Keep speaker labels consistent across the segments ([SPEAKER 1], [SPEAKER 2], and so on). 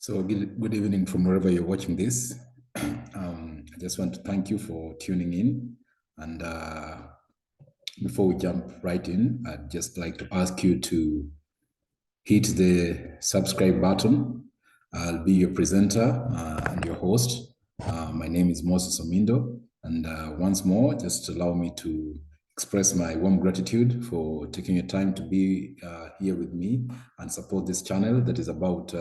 [SPEAKER 1] So good evening from wherever you're watching this. I just want to thank you for tuning in. And before we jump right in, I'd just like to ask you to hit the subscribe button. I'll be your presenter and your host. My name is Moses Omindo. And once more, just allow me to express my warm gratitude for taking your time to be here with me and support this channel that is about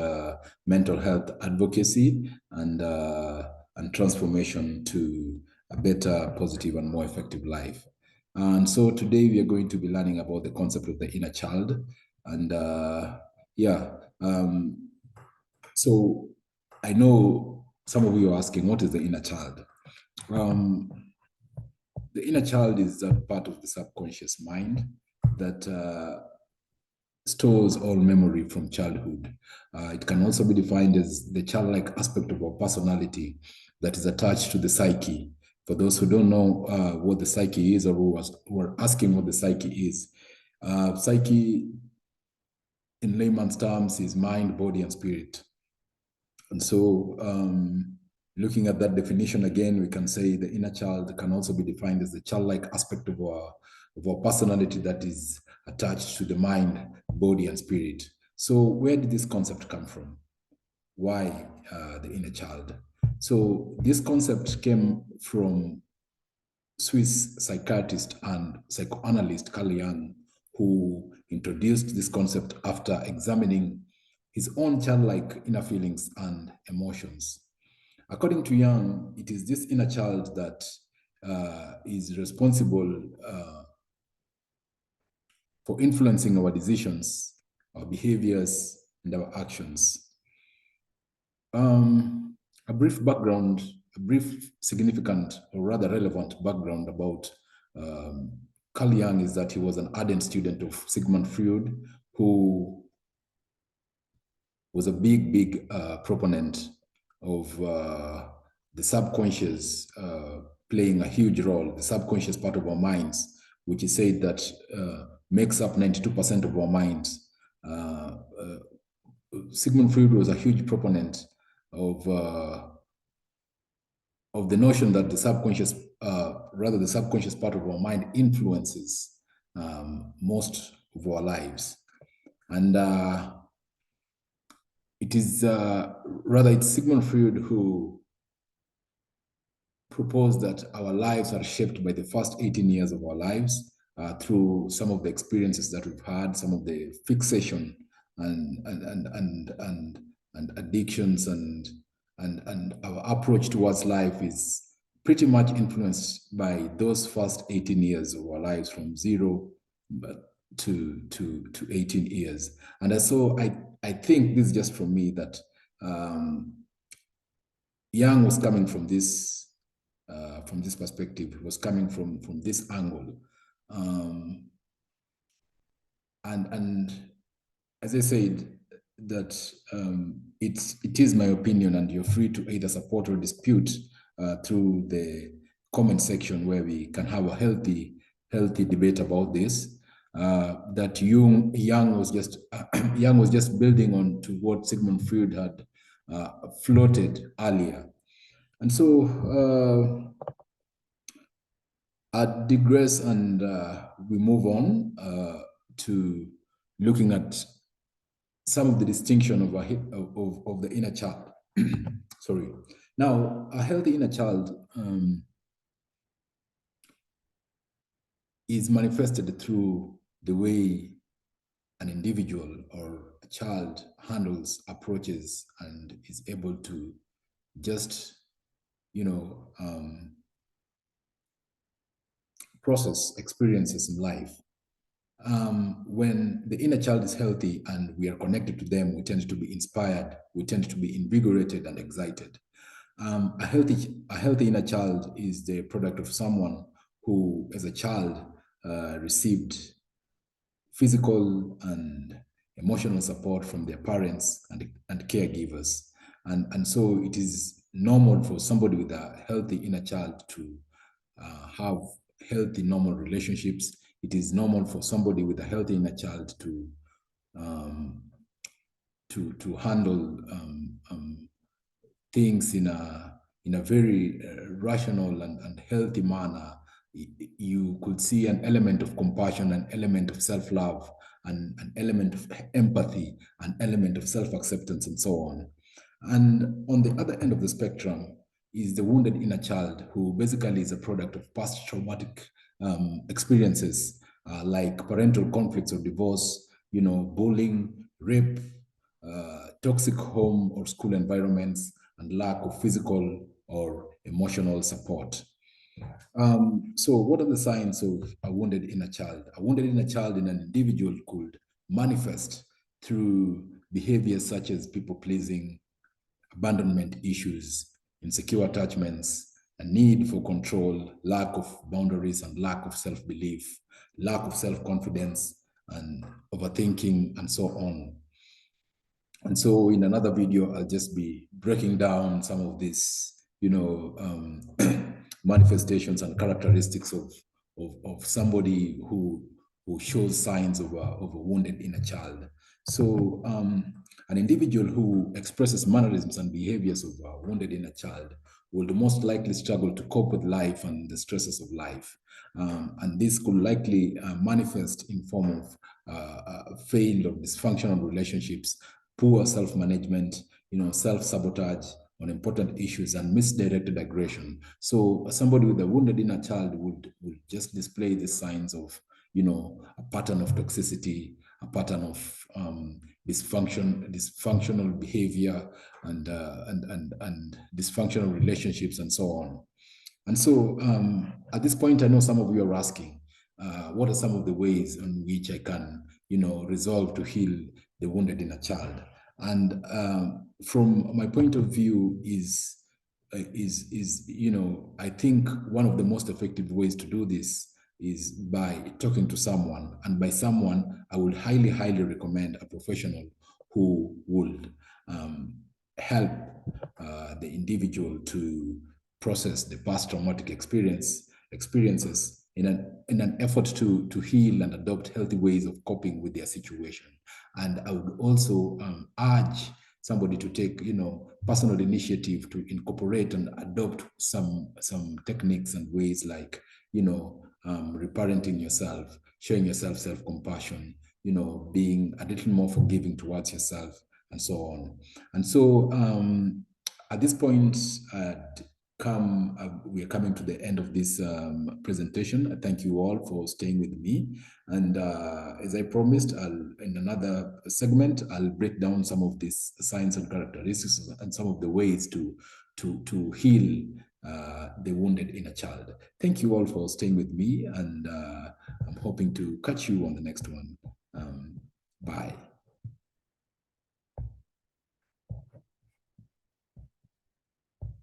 [SPEAKER 1] mental health advocacy and transformation to a better, positive, and more effective life. And so today we are going to be learning about the concept of the inner child. And yeah, so I know some of you are asking, what is the inner child? The inner child is that part of the subconscious mind that stores all memory from childhood. It can also be defined as the childlike aspect of our personality that is attached to the psyche. For those who don't know what the psyche is, or who are asking what the psyche is, psyche in layman's terms is mind, body, and spirit. And so looking at that definition again, we can say the inner child can also be defined as the childlike aspect of our personality that is attached to the mind, body, and spirit. So where did this concept come from? Why the inner child? So this concept came from Swiss psychiatrist and psychoanalyst Carl Jung, who introduced this concept after examining his own childlike inner feelings and emotions. According to Jung, it is this inner child that is responsible for influencing our decisions, our behaviors, and our actions. A brief background, a brief significant or rather relevant background about Carl Jung is that he was an ardent student of Sigmund Freud, who was a big proponent of the subconscious playing a huge role, the subconscious part of our minds, which he said that makes up 92% of our minds. Sigmund Freud was a huge proponent of the notion that the subconscious, rather the subconscious part of our mind influences most of our lives. And it is rather it's Sigmund Freud who proposed that our lives are shaped by the first 18 years of our lives through some of the experiences that we've had, some of the fixation and addictions and our approach towards life is pretty much influenced by those first 18 years of our lives, from 0 to 18 years. And so I think this is just from me that Jung was coming from this perspective. He was coming from this angle, and as I said, that it is my opinion, and you're free to either support or dispute through the comment section, where we can have a healthy debate about this. That Jung was just building on to what Sigmund Freud had floated earlier. And so I digress, and we move on to looking at some of the distinction of the inner child. Sorry. Now, a healthy inner child is manifested through the way an individual or a child handles, approaches, and is able to just, process experiences in life. When the inner child is healthy and we are connected to them, we tend to be inspired, we tend to be invigorated and excited. A healthy inner child is the product of someone who, as a child, received physical and emotional support from their parents and caregivers. And so it is normal for somebody with a healthy inner child to have healthy, normal relationships. It is normal for somebody with a healthy inner child to to handle things in a very rational and healthy manner. You could see an element of compassion, an element of self-love, and an element of empathy, an element of self-acceptance, and so on. And on the other end of the spectrum is the wounded inner child, who basically is a product of past traumatic experiences, like parental conflicts or divorce, bullying, rape, toxic home or school environments, and lack of physical or emotional support. So what are the signs of a wounded inner child? A wounded inner child in an individual could manifest through behaviors such as people-pleasing, abandonment issues, insecure attachments, a need for control, lack of boundaries and lack of self-belief, lack of self-confidence, and overthinking, and so on. And so in another video, I'll just be breaking down some of these, manifestations and characteristics of somebody who shows signs of a wounded inner child. So an individual who expresses mannerisms and behaviors of a wounded inner child will most likely struggle to cope with life and the stresses of life. And this could likely manifest in form of failed or dysfunctional relationships, poor self-management, self-sabotage on important issues, and misdirected aggression. So somebody with a wounded inner child would just display the signs of, a pattern of toxicity, a pattern of dysfunctional behavior, and dysfunctional relationships, and so on. And so at this point, I know some of you are asking, what are some of the ways in which I can, resolve to heal the wounded inner child? And from my point of view is, I think one of the most effective ways to do this is by talking to someone. And by someone, I would highly, highly recommend a professional who would help the individual to process the past traumatic experiences in an effort to heal and adopt healthy ways of coping with their situation. And I would also urge somebody to take, personal initiative to incorporate and adopt some techniques and ways like, reparenting yourself, showing yourself self-compassion, being a little more forgiving towards yourself, and so on. And so at this point, we are coming to the end of this presentation. I thank you all for staying with me. And as I promised, in another segment, I'll break down some of these signs and characteristics and some of the ways to heal the wounded inner child. Thank you all for staying with me, and I'm hoping to catch you on the next one. Bye.